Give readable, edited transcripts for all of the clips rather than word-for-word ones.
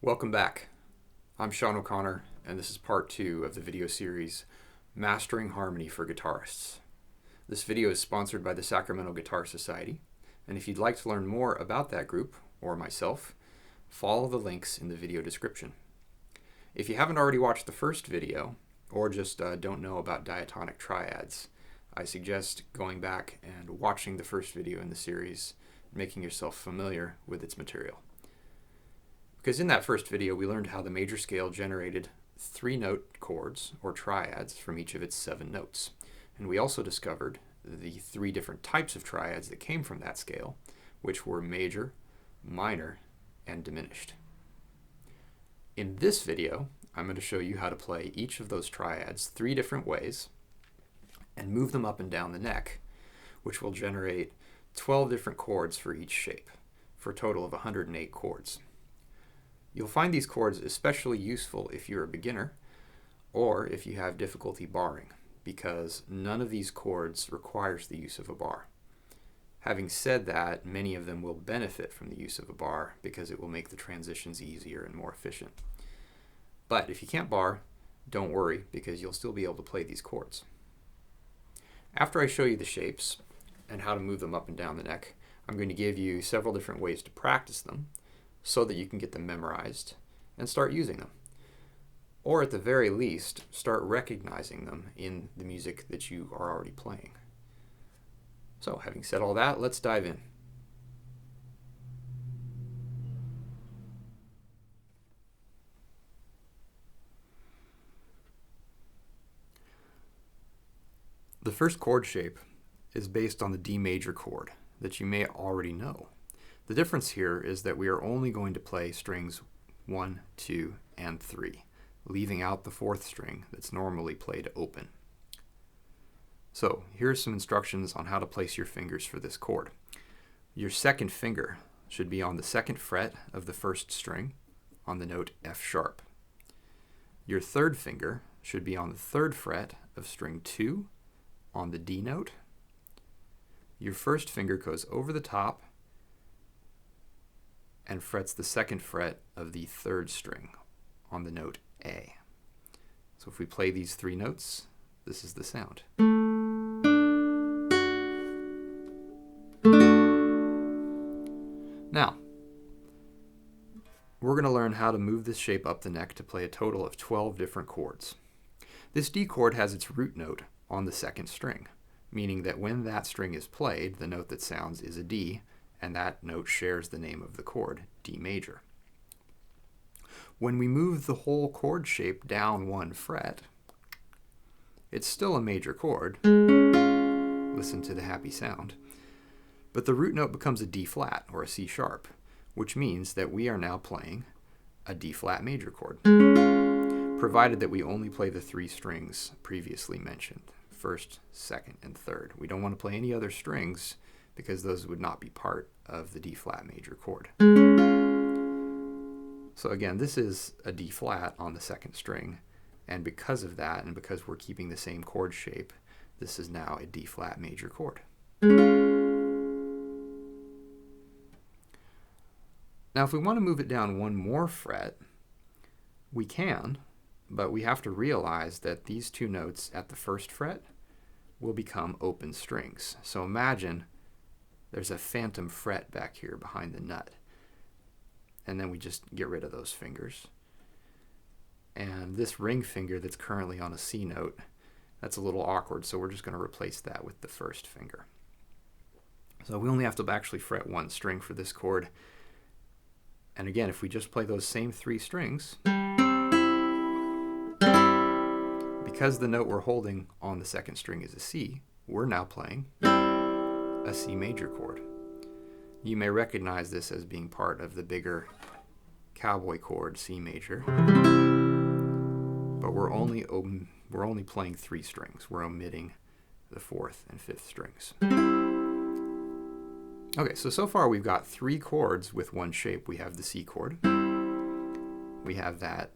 Welcome back. I'm Sean O'Connor, and this is part 2 of the video series, Mastering Harmony for Guitarists. This video is sponsored by the Sacramento Guitar Society, and if you'd like to learn more about that group, or myself, follow the links in the video description. If you haven't already watched the first video, or just don't know about Diatonic Triads, I suggest going back and watching the first video in the series, making yourself familiar with its material. Because in that first video, we learned how the major scale generated 3-note chords, or triads, from each of its 7 notes. And we also discovered the 3 different types of triads that came from that scale, which were major, minor, and diminished. In this video, I'm going to show you how to play each of those triads 3 different ways and move them up and down the neck, which will generate 12 different chords for each shape, for a total of 108 chords. You'll find these chords especially useful if you're a beginner or if you have difficulty barring, because none of these chords requires the use of a bar. Having said that, many of them will benefit from the use of a bar because it will make the transitions easier and more efficient. But if you can't bar, don't worry, because you'll still be able to play these chords. After I show you the shapes and how to move them up and down the neck, I'm going to give you several different ways to practice them, so that you can get them memorized and start using them. Or at the very least, start recognizing them in the music that you are already playing. So, having said all that, let's dive in. The first chord shape is based on the D major chord that you may already know. The difference here is that we are only going to play strings 1, 2, and 3, leaving out the 4th string that's normally played open. So here are some instructions on how to place your fingers for this chord. Your second finger should be on the 2nd fret of the 1st string on the note F sharp. Your 3rd finger should be on the 3rd fret of string 2 on the D note. Your 1st finger goes over the top and frets the 2nd fret of the 3rd string on the note A. So if we play these 3 notes, this is the sound. Now, we're going to learn how to move this shape up the neck to play a total of 12 different chords. This D chord has its root note on the 2nd string, meaning that when that string is played, the note that sounds is a D, and that note shares the name of the chord, D major. When we move the whole chord shape down 1 fret, it's still a major chord. Listen to the happy sound. But the root note becomes a D flat or a C sharp, which means that we are now playing a D flat major chord, provided that we only play the 3 strings previously mentioned, 1st, 2nd, and 3rd. We don't want to play any other strings because those would not be part of the D flat major chord. So again, this is a D flat on the 2nd string, and because of that, and because we're keeping the same chord shape, this is now a D flat major chord. Now if we want to move it down 1 more fret, we can, but we have to realize that these 2 notes at the 1st fret will become open strings. So imagine there's a phantom fret back here behind the nut. And then we just get rid of those fingers. And this ring finger that's currently on a C note, that's a little awkward, so we're just going to replace that with the 1st finger. So we only have to actually fret 1 string for this chord. And again, if we just play those same 3 strings, because the note we're holding on the 2nd string is a C, we're now playing a C major chord. You may recognize this as being part of the bigger cowboy chord, C major, but we're only playing 3 strings. We're omitting the 4th and 5th strings. Okay, so far we've got 3 chords with 1 shape. We have the C chord, we have that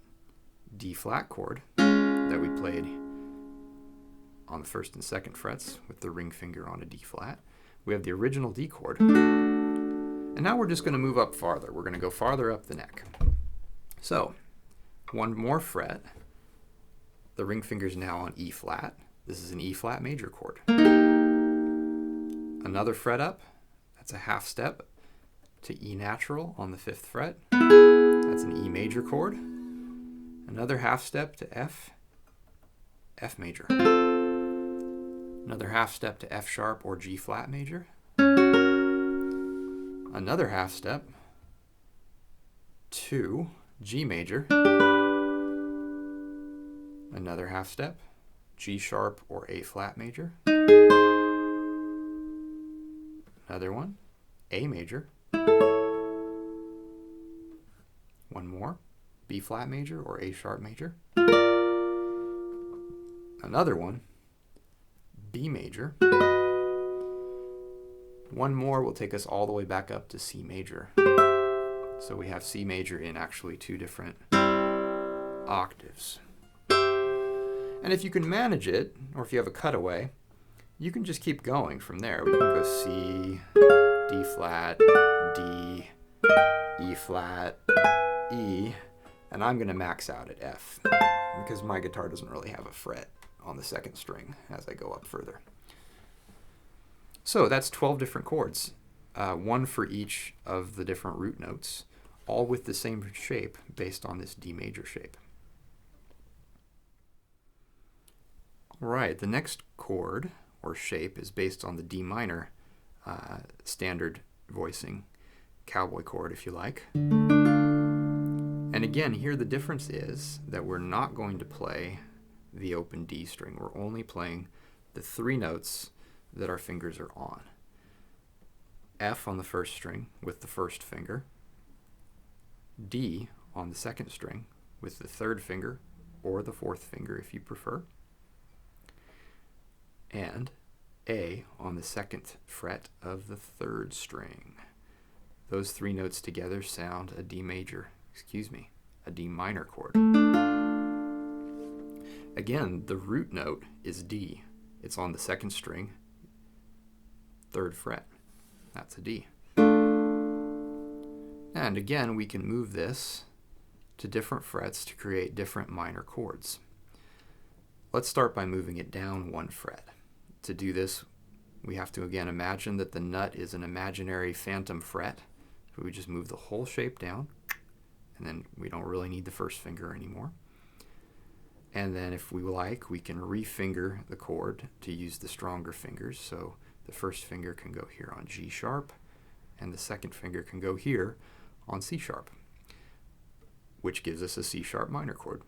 D flat chord that we played on the 1st and 2nd frets with the ring finger on a D flat. We have the original D chord, and now we're just going to move up farther. We're going to go farther up the neck. So, one more fret. The ring finger is now on E flat. This is an E flat major chord. Another fret up, that's a half step to E natural on the 5th fret. That's an E major chord. Another half step to F, F major. Another half step to F sharp or G flat major. Another half step to G major. Another half step, G sharp or A flat major. Another one, A major. One more, B flat major or A sharp major. Another one, B major. One more will take us all the way back up to C major. So we have C major in actually 2 different octaves. And if you can manage it, or if you have a cutaway, you can just keep going from there. We can go C, D flat, D, E flat, E, and I'm going to max out at F because my guitar doesn't really have a fret on the 2nd string as I go up further. So that's 12 different chords, one for each of the different root notes, all with the same shape based on this D major shape. All right, the next chord or shape is based on the D minor standard voicing, cowboy chord if you like. And again, here the difference is that we're not going to play the open D string. We're only playing the 3 notes that our fingers are on. F on the 1st string with the 1st finger, D on the 2nd string with the 3rd finger or the 4th finger if you prefer, and A on the 2nd fret of the 3rd string. Those 3 notes together sound a D minor chord. Again, the root note is D. It's on the 2nd string, 3rd fret. That's a D. And again, we can move this to different frets to create different minor chords. Let's start by moving it down 1 fret. To do this, we have to again imagine that the nut is an imaginary phantom fret. So we just move the whole shape down, and then we don't really need the 1st finger anymore. And then if we like, we can refinger the chord to use the stronger fingers. So the 1st finger can go here on G sharp, and the 2nd finger can go here on C sharp, which gives us a C sharp minor chord.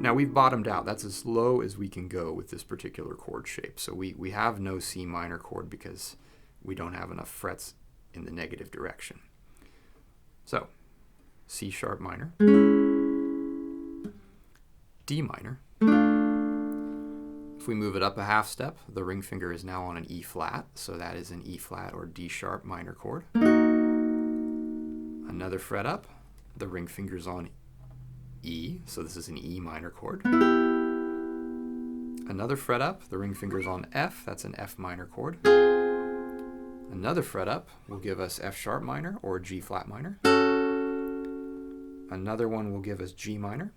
Now we've bottomed out. That's as low as we can go with this particular chord shape. So we have no C minor chord because we don't have enough frets in the negative direction. So C sharp minor, D minor. If we move it up a half step, the ring finger is now on an E flat, so that is an E flat or D sharp minor chord. Another fret up, the ring finger's on E, so this is an E minor chord. Another fret up, the ring finger's on F, that's an F minor chord. Another fret up will give us F sharp minor or G flat minor. Another one will give us G minor.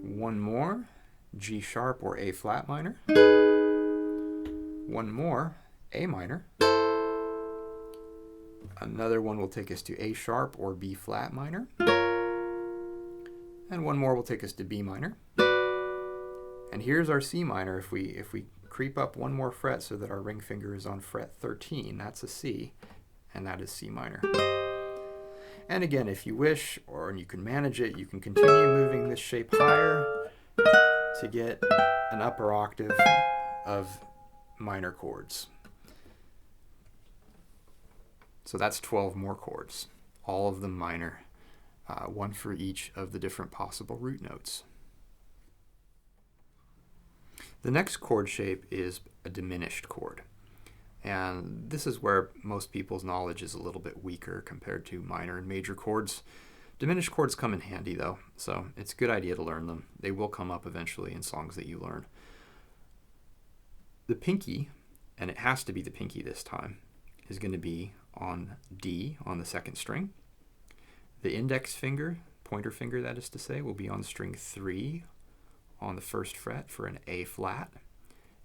One more, G sharp or A flat minor. One more, A minor. Another one will take us to A sharp or B flat minor. And one more will take us to B minor. And here's our C minor. If we creep up 1 more fret so that our ring finger is on fret 13, that's a C, and that is C minor. And again, if you wish, or you can manage it, you can continue moving this shape higher to get an upper octave of minor chords. So that's 12 more chords, all of them minor, one for each of the different possible root notes. The next chord shape is a diminished chord. And this is where most people's knowledge is a little bit weaker compared to minor and major chords. Diminished chords come in handy though, so it's a good idea to learn them. They will come up eventually in songs that you learn. The pinky, and it has to be the pinky this time, is going to be on D on the second string. The index finger, pointer finger that is to say, will be on string 3 on the first fret for an A flat,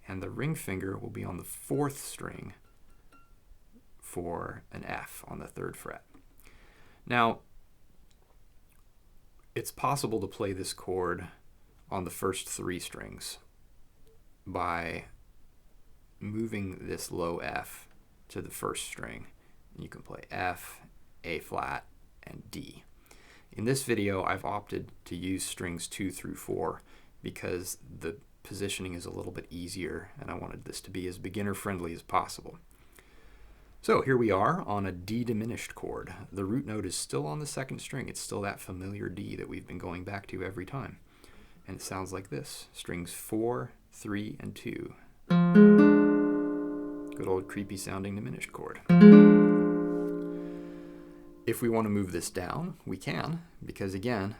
and the ring finger will be on the 4th string for an F on the 3rd fret. Now, it's possible to play this chord on the first 3 strings by moving this low F to the first string. You can play F, A flat, and D. In this video, I've opted to use strings 2 through 4 because the positioning is a little bit easier and I wanted this to be as beginner friendly as possible. So here we are on a D diminished chord. The root note is still on the 2nd string. It's still that familiar D that we've been going back to every time. And it sounds like this: strings 4, 3, and 2. Good old creepy sounding diminished chord. If we want to move this down, we can, because again,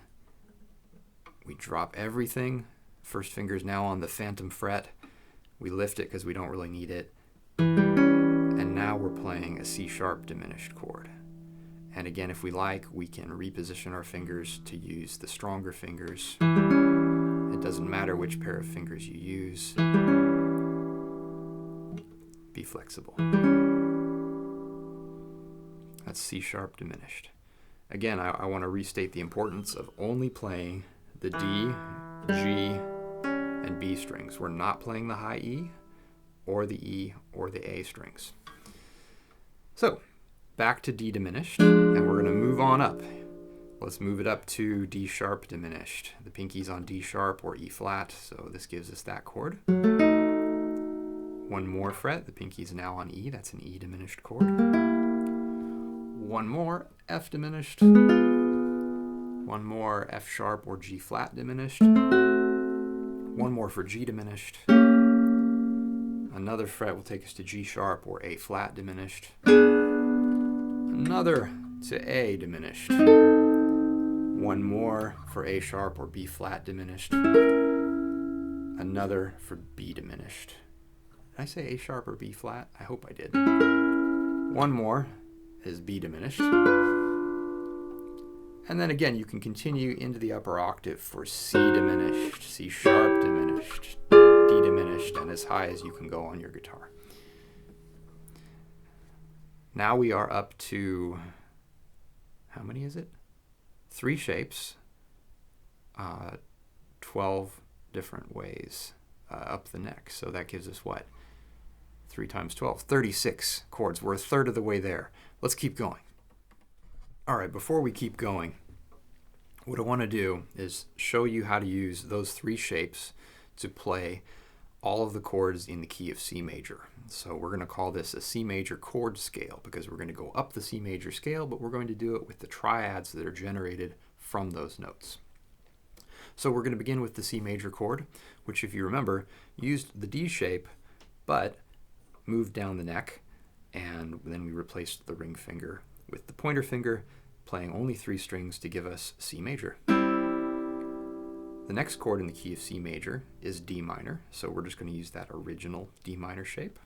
we drop everything. First finger is now on the phantom fret. We lift it because we don't really need it. And now we're playing a C sharp diminished chord. And again, if we like, we can reposition our fingers to use the stronger fingers. It doesn't matter which pair of fingers you use. Be flexible. That's C sharp diminished. Again, I want to restate the importance of only playing the D, G, and B strings. We're not playing the high E, or the E, or the A strings. So, back to D diminished, and we're going to move on up. Let's move it up to D sharp diminished. The pinky's on D sharp or E flat, so this gives us that chord. One more fret, the pinky's now on E, that's an E diminished chord. One more, F diminished. One more, F sharp or G flat diminished. One more for G diminished. Another fret will take us to G sharp or A flat diminished. Another to A diminished. One more for A sharp or B flat diminished. Another for B diminished. Did I say A sharp or B flat? I hope I did. One more is B diminished. And then again, you can continue into the upper octave for C diminished, C sharp diminished, D diminished, and as high as you can go on your guitar. Now we are up to, how many is it? 3 shapes, 12 different ways up the neck. So that gives us what? 3 times 12, 36 chords. We're a third of the way there. Let's keep going. All right, before we keep going, what I want to do is show you how to use those 3 shapes to play all of the chords in the key of C major. So we're going to call this a C major chord scale because we're going to go up the C major scale, but we're going to do it with the triads that are generated from those notes. So we're going to begin with the C major chord, which, if you remember, used the D shape, but moved down the neck, and then we replaced the ring finger with the pointer finger, playing only 3 strings to give us C major. The next chord in the key of C major is D minor, so we're just going to use that original D minor shape.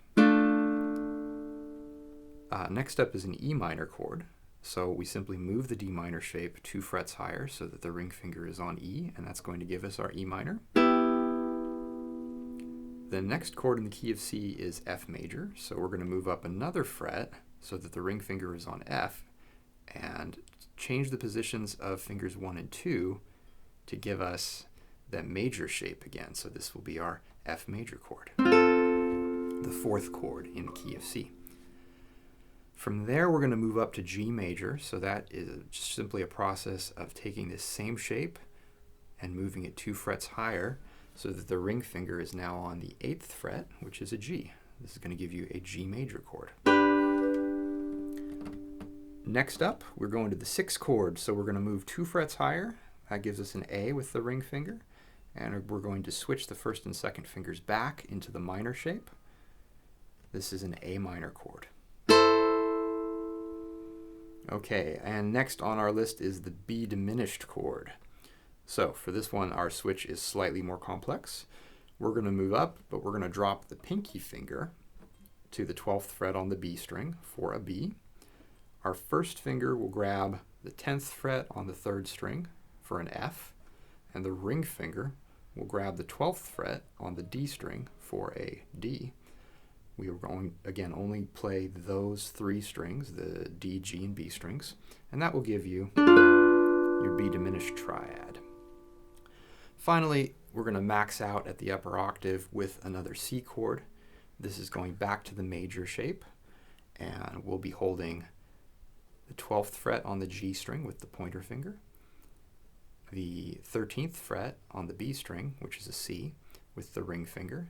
Next up is an E minor chord, so we simply move the D minor shape 2 frets higher so that the ring finger is on E, and that's going to give us our E minor. The next chord in the key of C is F major, so we're going to move up another fret so that the ring finger is on F, and change the positions of fingers 1 and 2 to give us that major shape again. So this will be our F major chord, the 4th chord in the key of C. From there, we're going to move up to G major, so that is just simply a process of taking this same shape and moving it 2 frets higher so that the ring finger is now on the 8th fret, which is a G. This is going to give you a G major chord. Next up, we're going to the 6th chord, so we're going to move 2 frets higher. That gives us an A with the ring finger, and we're going to switch the 1st and 2nd fingers back into the minor shape. This is an A minor chord. Okay, and next on our list is the B diminished chord. So for this one, our switch is slightly more complex. We're going to move up, but we're going to drop the pinky finger to the 12th fret on the B string for a B. Our first finger will grab the 10th fret on the 3rd string for an F, and the ring finger will grab the 12th fret on the D string for a D. We are going, again, only play those 3 strings, the D, G, and B strings, and that will give you your B diminished triad. Finally, we're going to max out at the upper octave with another C chord. This is going back to the major shape, and we'll be holding the 12th fret on the G string with the pointer finger, the 13th fret on the B string, which is a C, with the ring finger,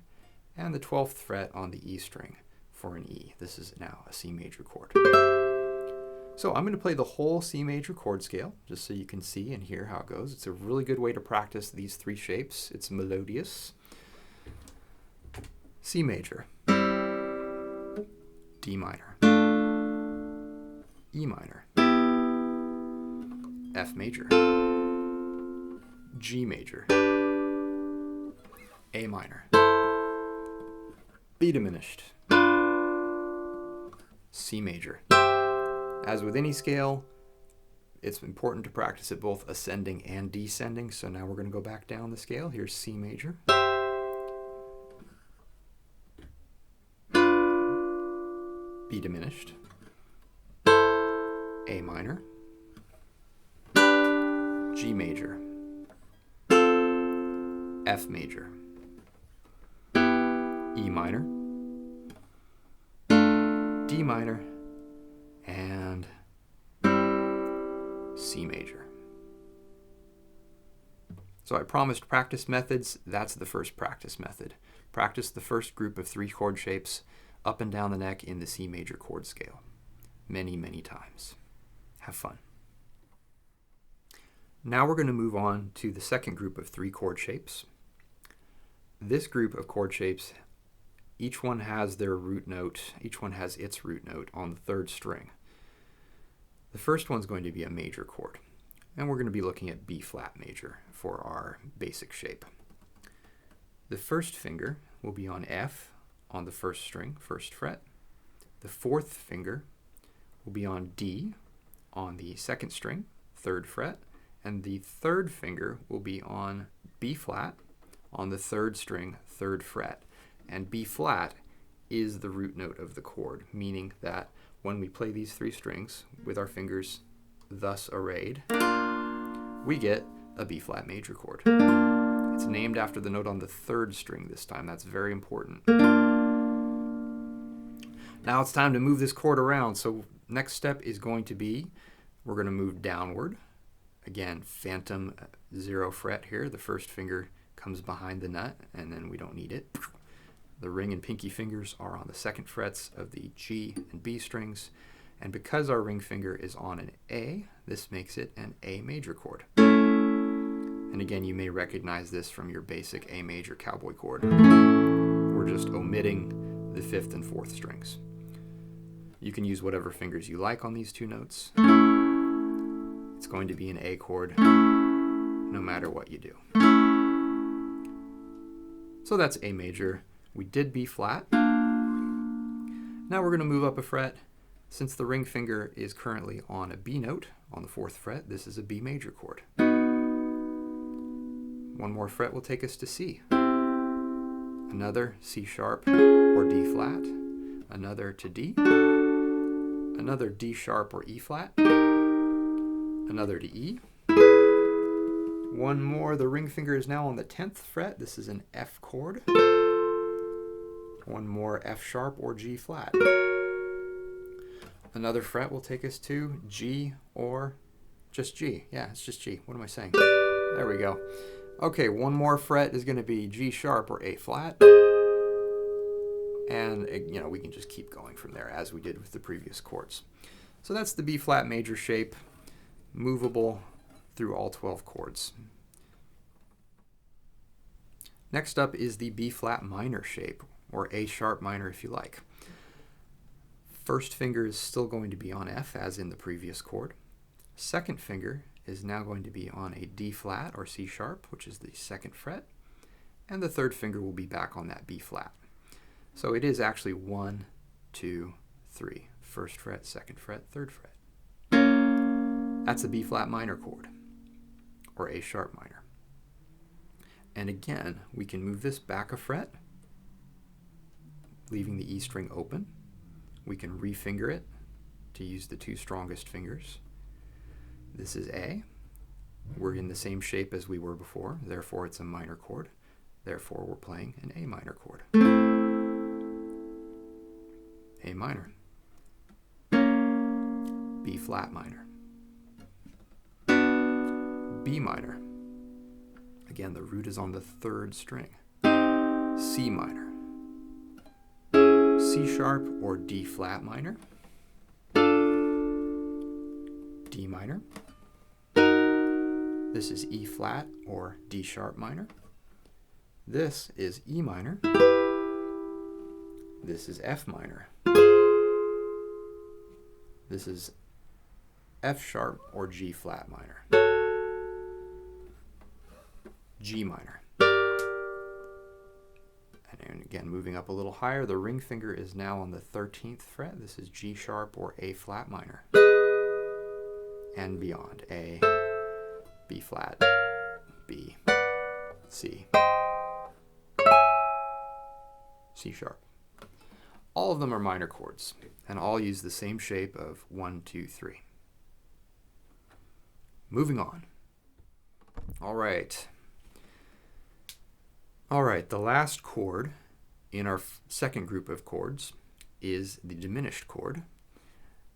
and the 12th fret on the E string for an E. This is now a C major chord. So I'm going to play the whole C major chord scale just so you can see and hear how it goes. It's a really good way to practice these 3 shapes. It's melodious. C major, D minor, E minor, F major, G major, A minor, B diminished, C major. As with any scale, it's important to practice it both ascending and descending. So now we're going to go back down the scale. Here's C major, B diminished, A minor, G major, F major, E minor, D minor, and C major. So I promised practice methods. That's the first practice method. Practice the first group of 3 chord shapes up and down the neck in the C major chord scale many, many times. Have fun. Now we're going to move on to the second group of 3 chord shapes. This group of chord shapes, each one has their root note, each one has its root note on the 3rd string. The first one's going to be a major chord, and we're going to be looking at B flat major for our basic shape. The first finger will be on F on the 1st string, 1st fret. The 4th finger will be on D on the 2nd string, 3rd fret, and the 3rd finger will be on B flat on the 3rd string, 3rd fret. And B flat is the root note of the chord, meaning that when we play these 3 strings with our fingers thus arrayed, we get a B flat major chord. It's named after the note on the 3rd string this time. That's very important. Now it's time to move this chord around. So next step is going to be, we're going to move downward. Again, phantom 0 fret here. The 1st finger comes behind the nut, and then we don't need it. The ring and pinky fingers are on the 2nd frets of the G and B strings, and because our ring finger is on an A, this makes it an A major chord. And again, you may recognize this from your basic A major cowboy chord. We're just omitting the 5th and 4th strings. You can use whatever fingers you like on these 2 notes. It's going to be an A chord no matter what you do. So that's A major. We did B flat. Now we're going to move up a fret. Since the ring finger is currently on a B note on the 4th fret, this is a B major chord. One more fret will take us to C. Another C sharp or D flat. Another to D. Another D sharp or E flat. Another to E. One more. The ring finger is now on the 10th fret. This is an F chord. One more F sharp or G flat. Another fret will take us to G or just G. Yeah, it's just G. What am I saying? There we go. Okay, one more fret is going to be G sharp or A flat. And, you know, we can just keep going from there as we did with the previous chords. So that's the B flat major shape, movable through all 12 chords. Next up is the B flat minor shape, or A sharp minor if you like. First finger is still going to be on F as in the previous chord. Second finger is now going to be on a D flat or C sharp, which is the 2nd fret. And the 3rd finger will be back on that B flat. So it is actually 1, 2, 3. 1st fret, 2nd fret, 3rd fret. That's a B flat minor chord, or A sharp minor. And again, we can move this back a fret, leaving the E string open. We can refinger it to use the two strongest fingers. This is A. We're in the same shape as we were before, therefore it's a minor chord. Therefore we're playing an A minor chord. A minor. B flat minor. B minor. Again, the root is on the third string. C minor. C sharp or D flat minor. D minor. This is E flat or D sharp minor. This is E minor. This is F minor. This is F sharp or G flat minor. G minor. And again, moving up a little higher, the ring finger is now on the 13th fret. This is G sharp or A flat minor. And beyond, A, B flat, B, C, C sharp. All of them are minor chords, and all use the same shape of 1, 2, 3. Moving on. All right, the last chord in our second group of chords is the diminished chord.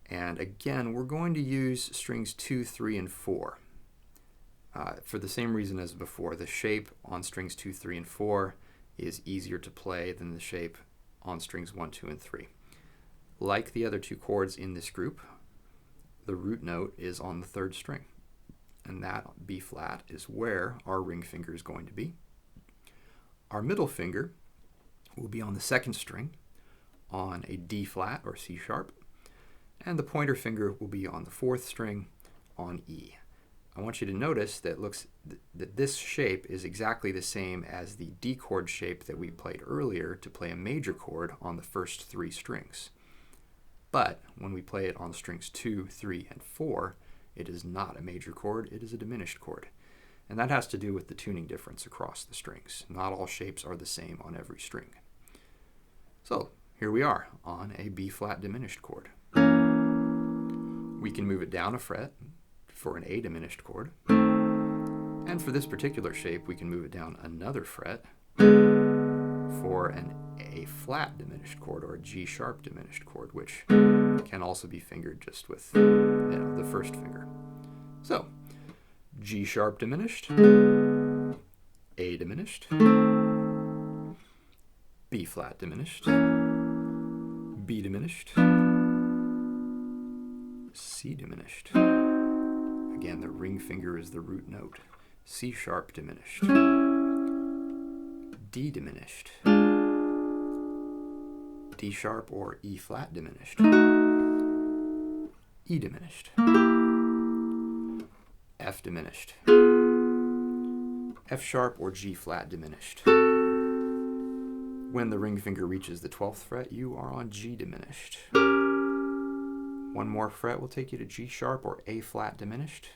And again, we're going to use strings 2, 3, and 4. For the same reason as before, the shape on strings 2, 3, and 4 is easier to play than the shape on strings 1, 2, and 3. Like the other two chords in this group, the root note is on the third string. And that B flat is where our ring finger is going to be. Our middle finger will be on the second string on a D flat or C sharp, and the pointer finger will be on the fourth string on E. I want you to notice that this shape is exactly the same as the D chord shape that we played earlier to play a major chord on the first three strings. But when we play it on strings 2, 3, and 4, it is not a major chord, it is a diminished chord. And that has to do with the tuning difference across the strings. Not all shapes are the same on every string. So here we are on a B flat diminished chord. We can move it down a fret for an A diminished chord. And for this particular shape, we can move it down another fret for an A flat diminished chord or a G sharp diminished chord, which can also be fingered just with the first finger. So G sharp diminished, A diminished, B flat diminished, B diminished, C diminished. Again, the ring finger is the root note. C sharp diminished, D diminished, D sharp or E flat diminished, E diminished, F diminished, F sharp or G flat diminished. When the ring finger reaches the 12th fret, you are on G diminished. One more fret will take you to G sharp or A flat diminished,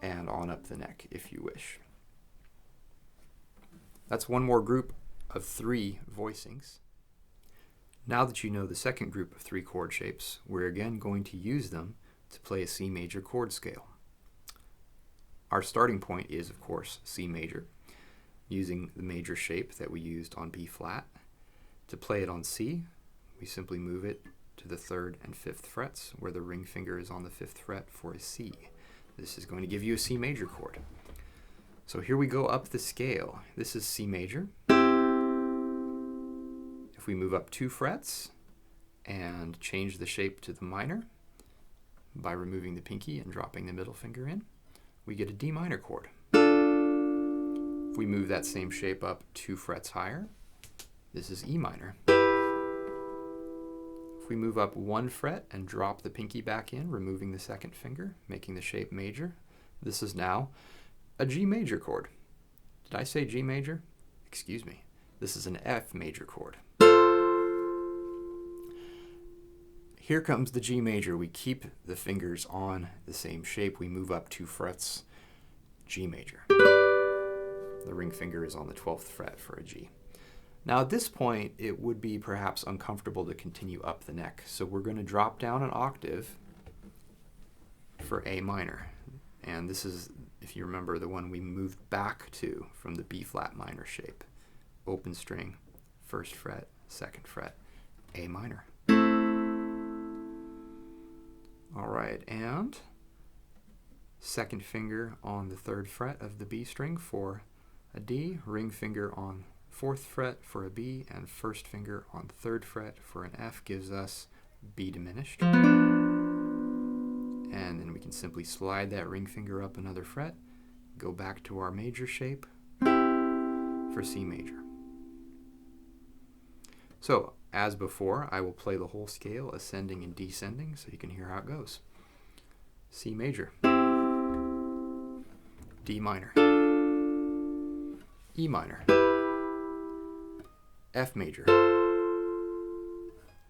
and on up the neck if you wish. That's one more group of 3 voicings. Now that you know the second group of 3 chord shapes, we're again going to use them to play a C major chord scale. Our starting point is, of course, C major, using the major shape that we used on B flat. To play it on C, we simply move it to the 3rd and 5th frets, where the ring finger is on the 5th fret for a C. This is going to give you a C major chord. So here we go up the scale. This is C major. If we move up 2 frets and change the shape to the minor by removing the pinky and dropping the middle finger in, we get a D minor chord. If we move that same shape up 2 frets higher, this is E minor. If we move up 1 fret and drop the pinky back in, removing the second finger, making the shape major, this is now a G major chord. Did I say G major? Excuse me. This is an F major chord. here comes the G major. We keep the fingers on the same shape. We move up 2 frets, G major. The ring finger is on the 12th fret for a G. Now at this point, it would be perhaps uncomfortable to continue up the neck. So we're going to drop down an octave for A minor. And this is, if you remember, the one we moved back to from the B flat minor shape. Open string, 1st fret, 2nd fret, A minor. All right, and 2nd finger on the 3rd fret of the B string for a D, ring finger on 4th fret for a B, and 1st finger on the 3rd fret for an F gives us B diminished. And then we can simply slide that ring finger up another fret, go back to our major shape for C major. So, as before, I will play the whole scale, ascending and descending, so you can hear how it goes. C major, D minor, E minor, F major,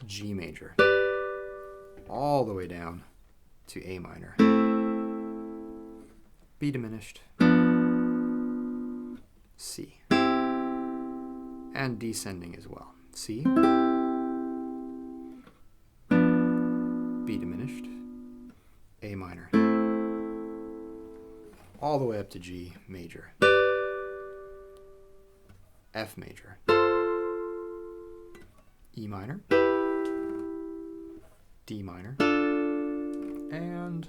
G major, all the way down to A minor, B diminished, C, and descending as well. C, B diminished, A minor, all the way up to G major, F major, E minor, D minor, and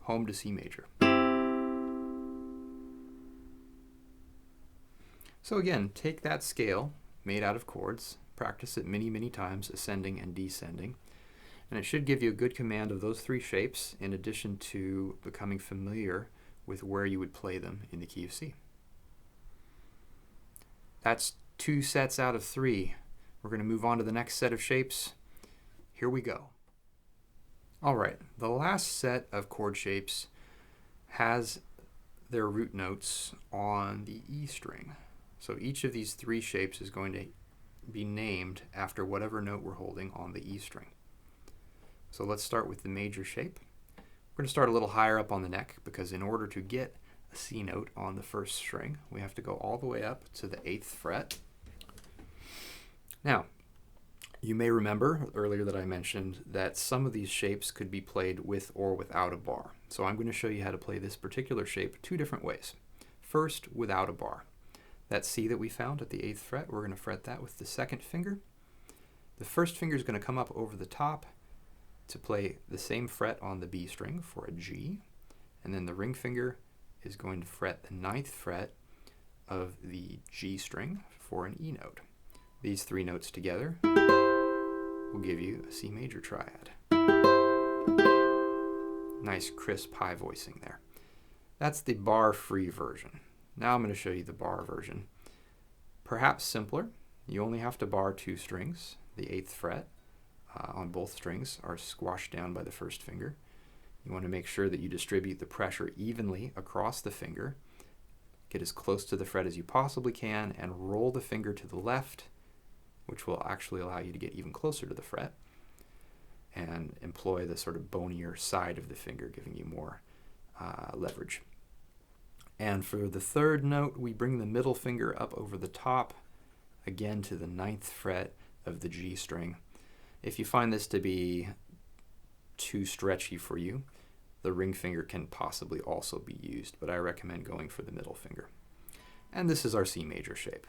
home to C major. So again, take that scale made out of chords, practice it many, many times, ascending and descending, and it should give you a good command of those 3 shapes in addition to becoming familiar with where you would play them in the key of C. That's 2 sets out of 3. We're going to move on to the next set of shapes. Here we go. All right, the last set of chord shapes has their root notes on the E string. So each of these 3 shapes is going to be named after whatever note we're holding on the E string. So let's start with the major shape. We're going to start a little higher up on the neck because in order to get a C note on the 1st string, we have to go all the way up to the 8th fret. Now, you may remember earlier that I mentioned that some of these shapes could be played with or without a bar. So I'm going to show you how to play this particular shape 2 different ways. First, without a bar. That C that we found at the 8th fret, we're going to fret that with the 2nd finger. The 1st finger is going to come up over the top to play the same fret on the B string for a G, and then the ring finger is going to fret the 9th fret of the G string for an E note. These 3 notes together will give you a C major triad. Nice crisp high voicing there. That's the bar-free version. Now I'm going to show you the bar version. Perhaps simpler. You only have to bar 2 strings. The 8th fret on both strings are squashed down by the 1st finger. You want to make sure that you distribute the pressure evenly across the finger. Get as close to the fret as you possibly can and roll the finger to the left, which will actually allow you to get even closer to the fret, and employ the sort of bonier side of the finger, giving you more leverage. And for the 3rd note, we bring the middle finger up over the top, again to the 9th fret of the G string. If you find this to be too stretchy for you, the ring finger can possibly also be used, but I recommend going for the middle finger. And this is our C major shape.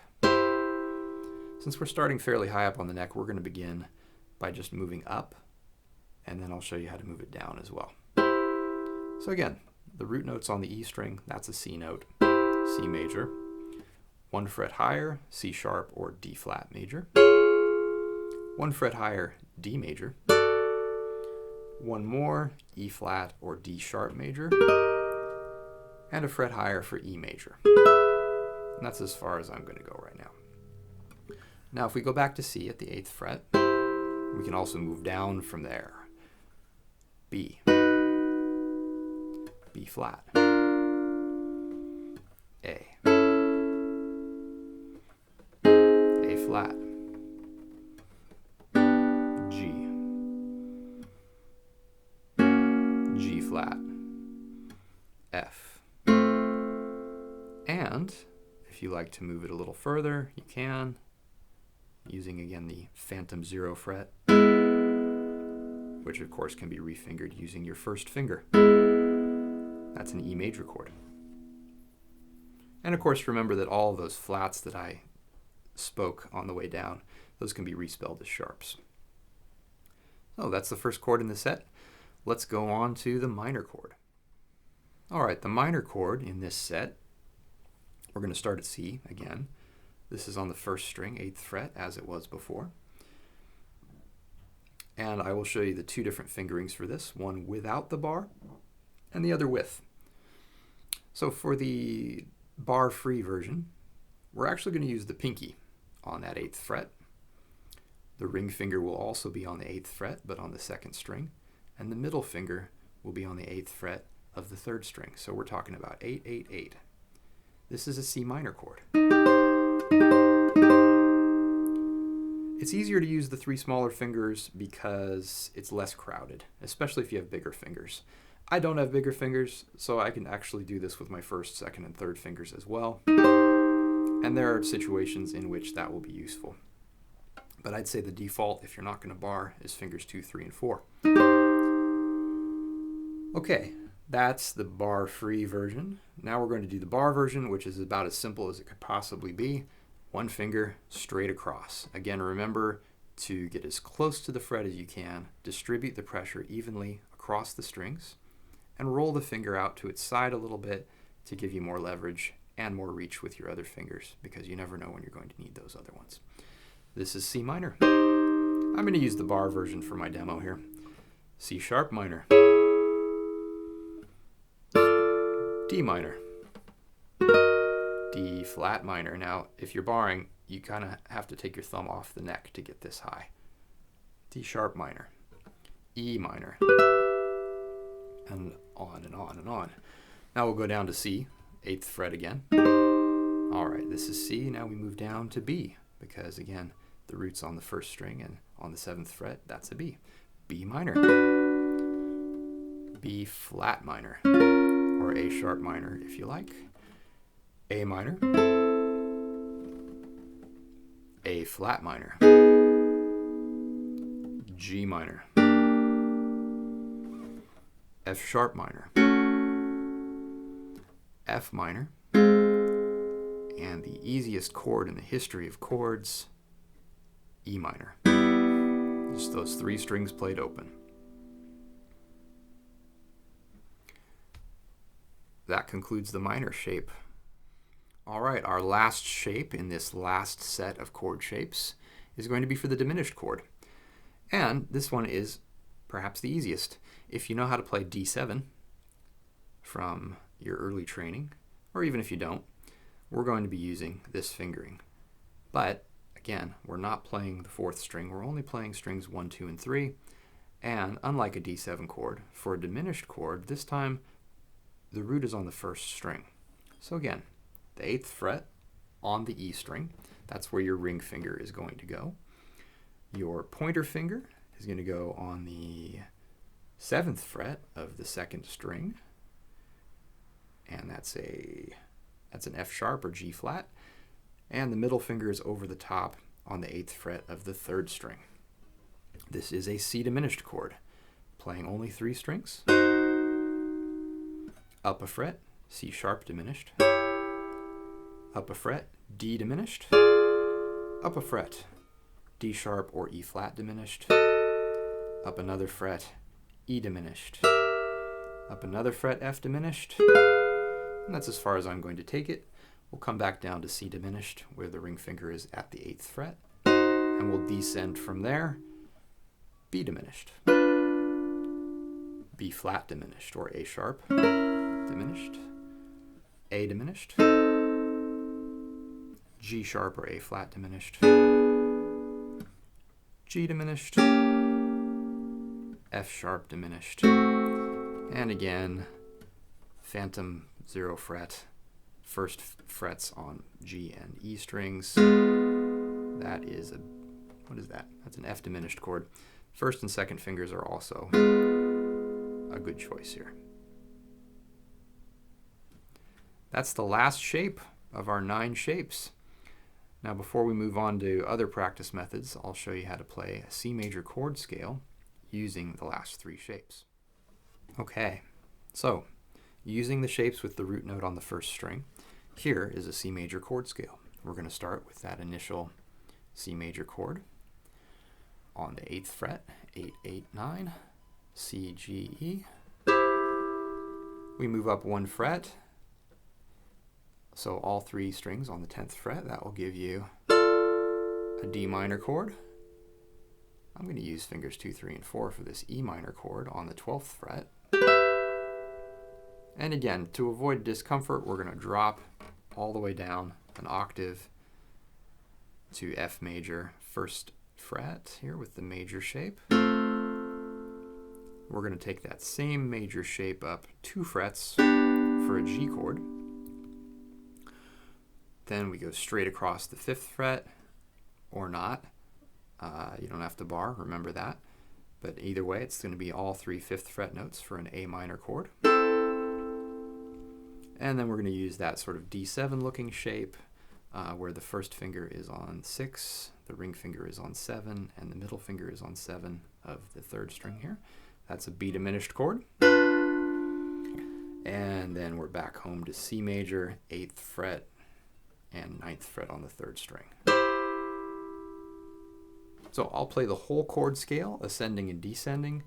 Since we're starting fairly high up on the neck, we're going to begin by just moving up, and then I'll show you how to move it down as well. So again, the root notes on the E string, that's a C note, C major. 1 fret higher, C sharp or D flat major. 1 fret higher, D major. 1 more, E flat or D sharp major. And a fret higher for E major. And that's as far as I'm going to go right now. Now if we go back to C at the 8th fret, we can also move down from there. B, B flat, A flat, G, flat, F. And if you like to move it a little further, you can, using again the phantom 0 fret, which of course can be refingered using your first finger. That's an E major chord. And of course remember that all of those flats that I spoke on the way down, those can be respelled as sharps. So that's the first chord in the set. Let's go on to the minor chord. All right, the minor chord in this set, we're going to start at C again. This is on the first string, 8th fret, as it was before. And I will show you the two different fingerings for this, one without the bar and the other with. So for the bar-free version, we're actually going to use the pinky on that 8th fret. The ring finger will also be on the 8th fret, but on the 2nd string, and the middle finger will be on the 8th fret of the 3rd string. So we're talking about 8, 8, 8. This is a C minor chord. It's easier to use the 3 smaller fingers because it's less crowded, especially if you have bigger fingers. I don't have bigger fingers, so I can actually do this with my 1st, 2nd, and 3rd fingers as well. And there are situations in which that will be useful. But I'd say the default, if you're not going to bar, is fingers 2, 3, and 4. Okay, that's the bar-free version. Now we're going to do the bar version, which is about as simple as it could possibly be. One finger straight across. Again, remember to get as close to the fret as you can, distribute the pressure evenly across the strings, and roll the finger out to its side a little bit to give you more leverage and more reach with your other fingers, because you never know when you're going to need those other ones. This is C minor. I'm going to use the bar version for my demo here. C sharp minor, D minor, D flat minor. Now, if you're barring, you kind of have to take your thumb off the neck to get this high. D sharp minor, E minor, and on and on and on. Now we'll go down to C, 8th fret again. All right, this is C. Now we move down to B, because again, the root's on the 1st string, and on the 7th fret, that's a B. B minor, B flat minor, or A sharp minor if you like. A minor, A flat minor, G minor, F sharp minor, F minor, and the easiest chord in the history of chords, E minor. Just those 3 strings played open. That concludes the minor shape. All right, our last shape in this last set of chord shapes is going to be for the diminished chord. And this one is perhaps the easiest. If you know how to play D7 from your early training, or even if you don't, we're going to be using this fingering. But again, we're not playing the 4th string, we're only playing strings 1, 2, and 3. And unlike a D7 chord, for a diminished chord, this time the root is on the 1st string. So again, the 8th fret on the E string, that's where your ring finger is going to go. Your pointer finger is going to go on the 7th fret of the 2nd string, and that's an F sharp or G flat. And the middle finger is over the top on the 8th fret of the 3rd string. This is a C diminished chord, playing only 3 strings. Up a fret, C sharp diminished. Up a fret, D diminished. Up a fret, D sharp or E flat diminished. Up another fret, E diminished. Up another fret, F diminished. And that's as far as I'm going to take it. We'll come back down to C diminished, where the ring finger is at the 8th fret, and we'll descend from there, B diminished, B flat diminished, or A sharp diminished, A diminished, G sharp or A flat diminished, G diminished, F sharp diminished, and again, phantom 0 fret, 1st frets on G and E strings. That is what is that? That's an F diminished chord. 1st and 2nd fingers are also a good choice here. that's the last shape of our 9 shapes. Now before we move on to other practice methods, I'll show you how to play a C major chord scale using the last 3 shapes. Okay, so using the shapes with the root note on the first string, here is a C major chord scale. We're going to start with that initial C major chord on the 8th fret, 8, 8, 9, C, G, E. We move up 1 fret, so all 3 strings on the 10th fret. That will give you a D minor chord. I'm going to use fingers 2, 3, and 4 for this E minor chord on the 12th fret. And again, to avoid discomfort, we're going to drop all the way down an octave to F major, 1st fret here with the major shape. We're going to take that same major shape up 2 frets for a G chord. Then we go straight across the 5th fret, or not. You don't have to bar, remember that. But either way, it's going to be all 3 5th fret notes for an A minor chord. And then we're going to use that sort of D7 looking shape where the first finger is on 6, the ring finger is on 7, and the middle finger is on 7 of the 3rd string here. That's a B diminished chord. And then we're back home to C major, 8th fret, and 9th fret on the 3rd string. So I'll play the whole chord scale, ascending and descending,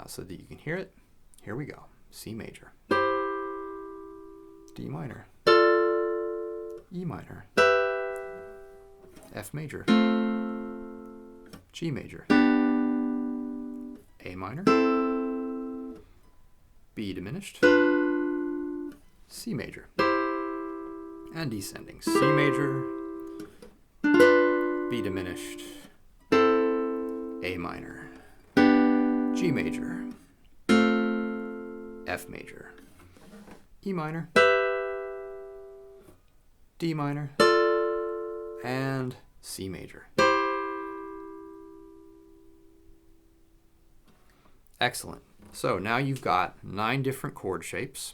so that you can hear it. Here we go. C major, D minor, E minor, F major, G major, A minor, B diminished, C major, and descending. C major, B diminished, A minor, G major, F major, E minor, D minor, and C major. Excellent. So now you've got 9 different chord shapes,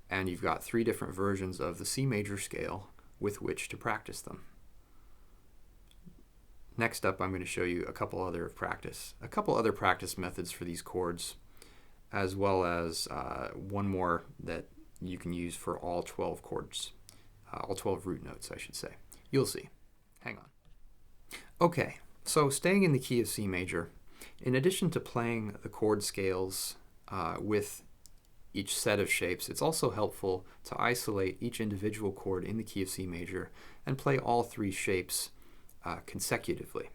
and you've got 3 different versions of the C major scale with which to practice them. Next up, I'm going to show you a couple other practice methods for these chords, as well as one more that you can use for all 12 chords, all 12 root notes, I should say. You'll see. Hang on. Okay, so staying in the key of C major, in addition to playing the chord scales with each set of shapes, it's also helpful to isolate each individual chord in the key of C major and play all 3 shapes consecutively.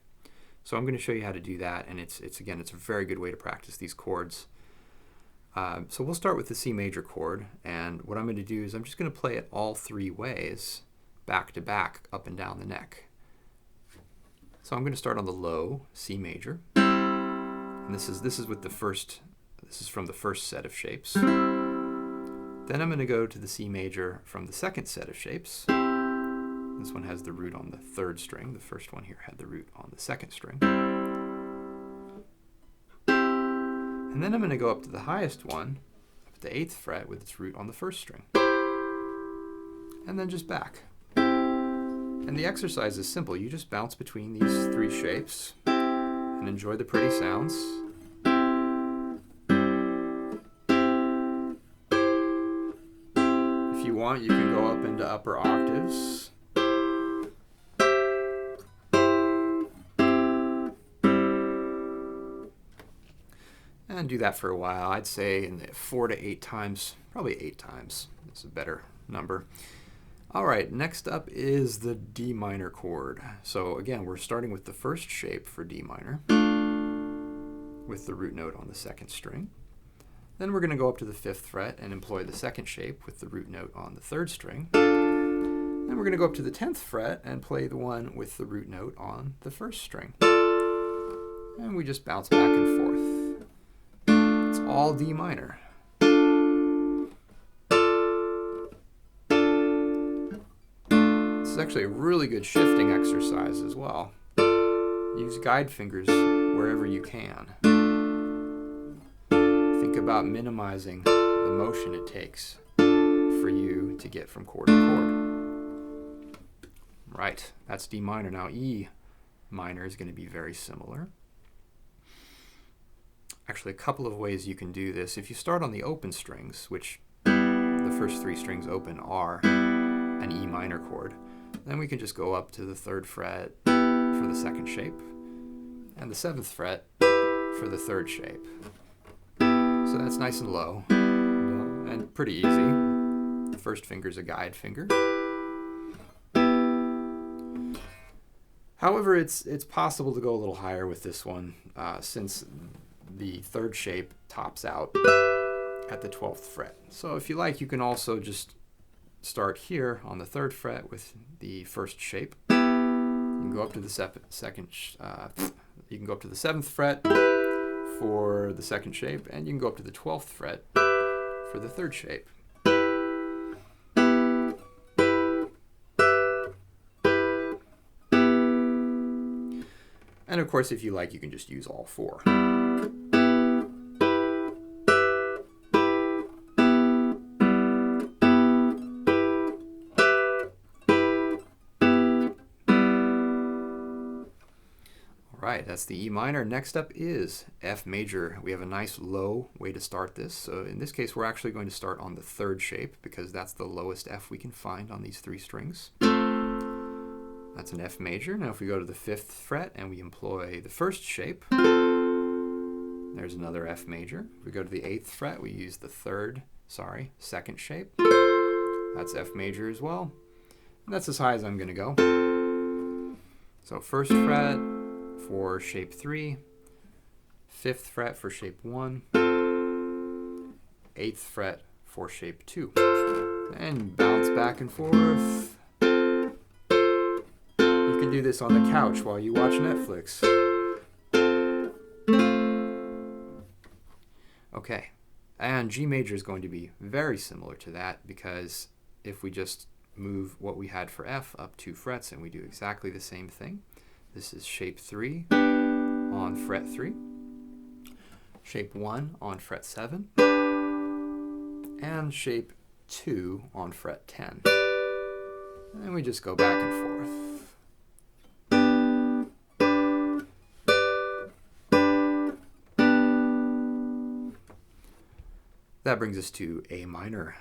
So I'm going to show you how to do that, and it's a very good way to practice these chords. So we'll start with the C major chord, and what I'm going to do is I'm just going to play it all 3 ways, back to back, up and down the neck. So I'm going to start on the low C major, and this is with the first. This is from the first set of shapes. Then I'm going to go to the C major from the second set of shapes. This one has the root on the 3rd string. The first one here had the root on the 2nd string. And then I'm going to go up to the highest one, up at the 8th fret, with its root on the 1st string. And then just back. And the exercise is simple. You just bounce between these 3 shapes and enjoy the pretty sounds. If you want, you can go up into upper octaves. And do that for a while. I'd say in the 4 to 8 times, probably 8 times. That's a better number. All right, next up is the D minor chord. So again, we're starting with the first shape for D minor, with the root note on the 2nd string. Then we're going to go up to the 5th fret and employ the 2nd shape with the root note on the 3rd string. Then we're going to go up to the 10th fret and play the one with the root note on the 1st string. And we just bounce back and forth. It's all D minor. This is actually a really good shifting exercise as well. Use guide fingers wherever you can. Think about minimizing the motion it takes for you to get from chord to chord. Right, that's D minor. Now E minor is going to be very similar. Actually, a couple of ways you can do this. If you start on the open strings, which the first 3 strings open are an E minor chord, then we can just go up to the 3rd fret for the 2nd shape and the 7th fret for the 3rd shape. So that's nice and low and pretty easy. The first finger is a guide finger. However, it's possible to go a little higher with this one since the 3rd shape tops out at the 12th fret. So if you like, you can also just start here on the 3rd fret with the 1st shape. You can go up to the you can go up to the 7th fret for the 2nd shape, and you can go up to the 12th fret for the 3rd shape. And of course, if you like, you can just use all 4. Right, that's the E minor. Next up is F major. We have a nice low way to start this. So in this case, we're actually going to start on the 3rd shape because that's the lowest F we can find on these 3 strings. That's an F major. Now if we go to the 5th fret and we employ the 1st shape, there's another F major. If we go to the 8th fret, we use the 2nd shape. That's F major as well. And that's as high as I'm going to go. So 1st fret for shape 3, 5th fret for shape 1, 8th fret for shape 2. And bounce back and forth. You can do this on the couch while you watch Netflix. Okay, and G major is going to be very similar to that because if we just move what we had for F up 2 frets and we do exactly the same thing. This is shape 3 on fret 3, shape 1 on fret 7, and shape 2 on fret 10. And then we just go back and forth. That brings us to A minor.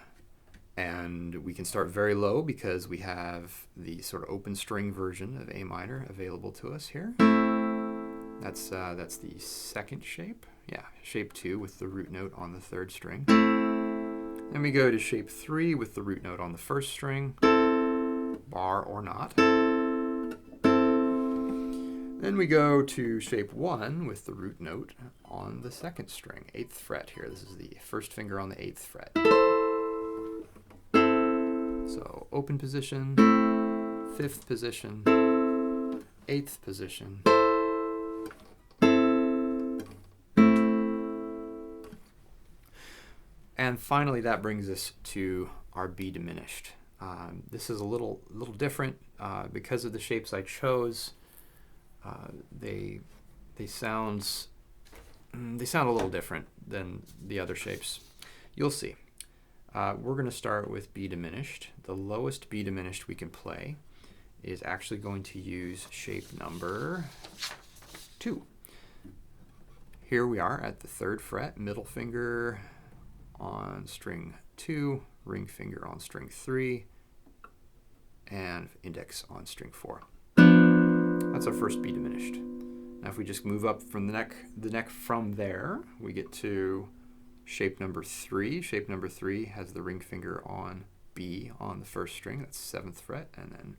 And we can start very low because we have the sort of open string version of A minor available to us here. That's the 2nd shape. Yeah, shape 2 with the root note on the 3rd string. Then we go to shape 3 with the root note on the 1st string, bar or not. Then we go to shape 1 with the root note on the 2nd string, 8th fret here. This is the 1st finger on the 8th fret. So open position, 5th position, 8th position. And finally, that brings us to our B diminished. This is a little different because of the shapes I chose. They sound a little different than the other shapes. You'll see. We're going to start with B diminished. The lowest B diminished we can play is actually going to use shape number 2. Here we are at the 3rd fret, middle finger on string 2, ring finger on string 3, and index on string 4. That's our first B diminished. Now if we just move up from the neck from there, we get to shape number 3. Shape number 3 has the ring finger on B on the 1st string, that's 7th fret, and then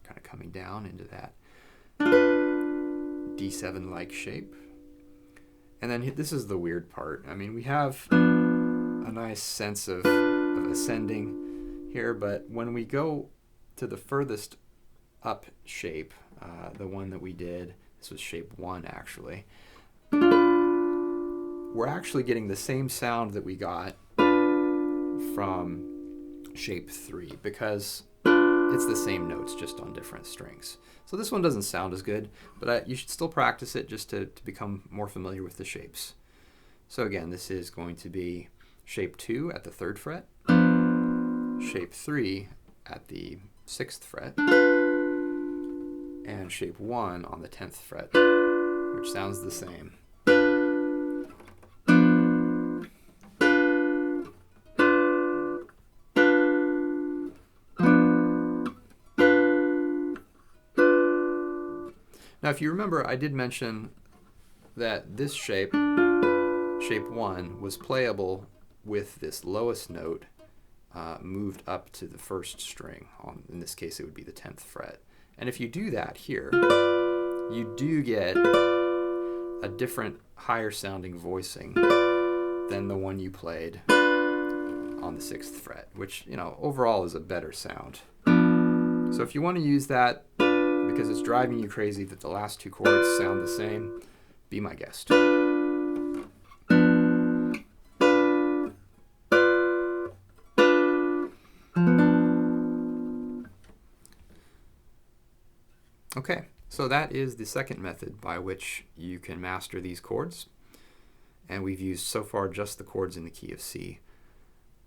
kind of coming down into that D7-like shape. And then this is the weird part. I mean, we have a nice sense of ascending here, but when we go to the furthest up shape, the one that we did, this was shape 1 actually, we're actually getting the same sound that we got from shape 3 because it's the same notes just on different strings. So this one doesn't sound as good, but you should still practice it just to become more familiar with the shapes. So again, this is going to be shape 2 at the 3rd fret, shape 3 at the 6th fret, and shape 1 on the 10th fret, which sounds the same. Now, if you remember, I did mention that this shape, shape 1, was playable with this lowest note moved up to the 1st string. In this case, it would be the 10th fret. And if you do that here, you do get a different, higher sounding voicing than the one you played on the 6th fret, which, you know, overall is a better sound. So if you want to use that because it's driving you crazy that the last 2 chords sound the same, be my guest. Okay, so that is the second method by which you can master these chords. And we've used so far just the chords in the key of C.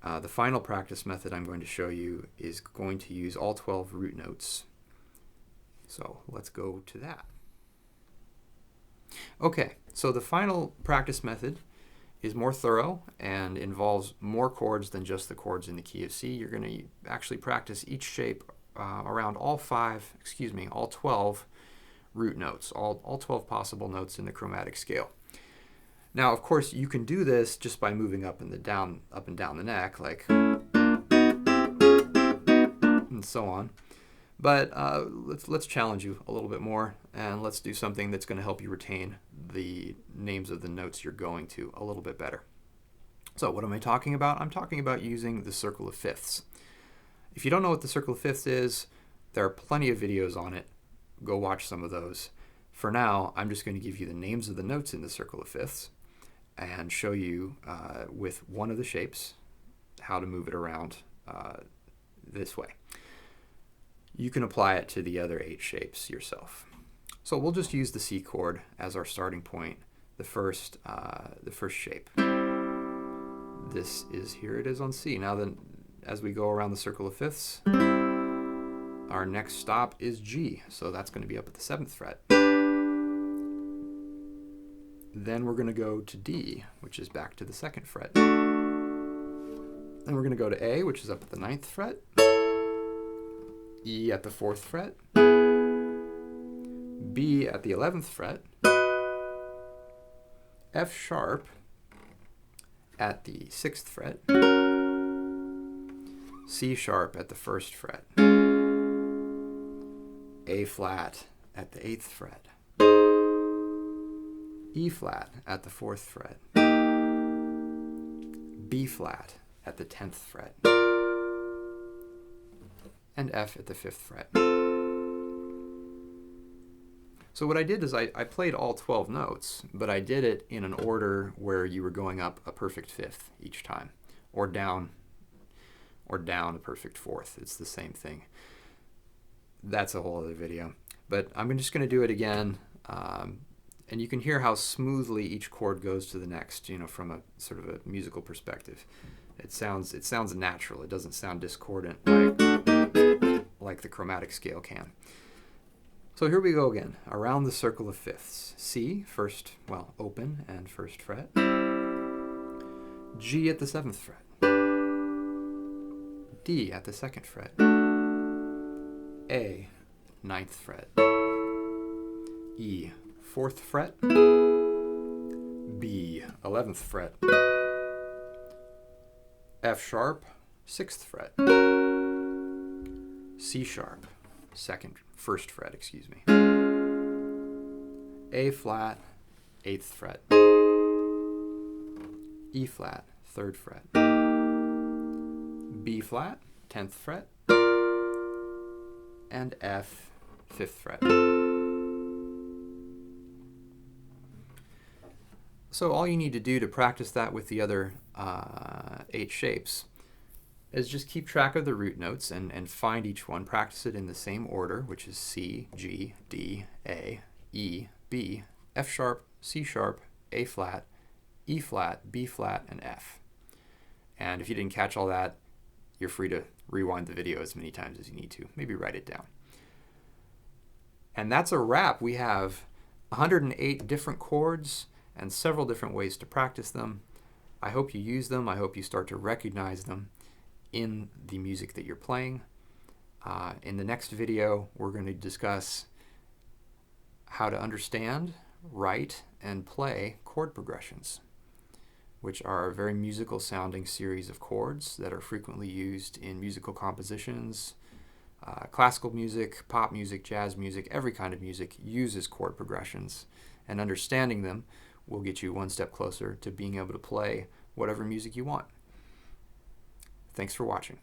The final practice method I'm going to show you is going to use all 12 root notes. So let's go to that. Okay, so the final practice method is more thorough and involves more chords than just the chords in the key of C. You're going to actually practice each shape around all 12 root notes, all 12 possible notes in the chromatic scale. Now, of course, you can do this just by moving up and down the neck, like, and so on. But let's challenge you a little bit more, and let's do something that's going to help you retain the names of the notes you're going to a little bit better. So what am I talking about? I'm talking about using the circle of fifths. If you don't know what the circle of fifths is, there are plenty of videos on it. Go watch some of those. For now, I'm just going to give you the names of the notes in the circle of fifths and show you with one of the shapes how to move it around this way. You can apply it to the other 8 shapes yourself. So we'll just use the C chord as our starting point, the first shape. Here it is on C. Now then, as we go around the circle of fifths, our next stop is G, so that's going to be up at the 7th fret. Then we're going to go to D, which is back to the 2nd fret. Then we're going to go to A, which is up at the 9th fret. E at the 4th fret. B at the 11th fret. F sharp at the 6th fret. C sharp at the 1st fret. A flat at the 8th fret. E flat at the 4th fret. B flat at the 10th fret. And F at the 5th fret. So what I did is I played all 12 notes, but I did it in an order where you were going up a perfect 5th each time, or down a perfect 4th. It's the same thing. That's a whole other video. But I'm just going to do it again, and you can hear how smoothly each chord goes to the next, you know, from a sort of a musical perspective. It sounds natural. It doesn't sound discordant like the chromatic scale can. So here we go again, around the circle of fifths. C, open and 1st fret. G at the 7th fret. D at the 2nd fret. A, 9th fret. E, 4th fret. B, 11th fret. F sharp, 6th fret. C sharp, 1st fret, excuse me. A flat, 8th fret. E flat, 3rd fret. B flat, 10th fret. And F, 5th fret. So all you need to do to practice that with the other 8 shapes is just keep track of the root notes and find each one. Practice it in the same order, which is C, G, D, A, E, B, F sharp, C sharp, A flat, E flat, B flat, and F. And if you didn't catch all that, you're free to rewind the video as many times as you need to. Maybe write it down. And that's a wrap. We have 108 different chords and several different ways to practice them. I hope you use them. I hope you start to recognize them in the music that you're playing. In the next video, we're going to discuss how to understand, write, and play chord progressions, which are a very musical sounding series of chords that are frequently used in musical compositions. Classical music, pop music, jazz music, every kind of music uses chord progressions, and understanding them will get you one step closer to being able to play whatever music you want. Thanks for watching.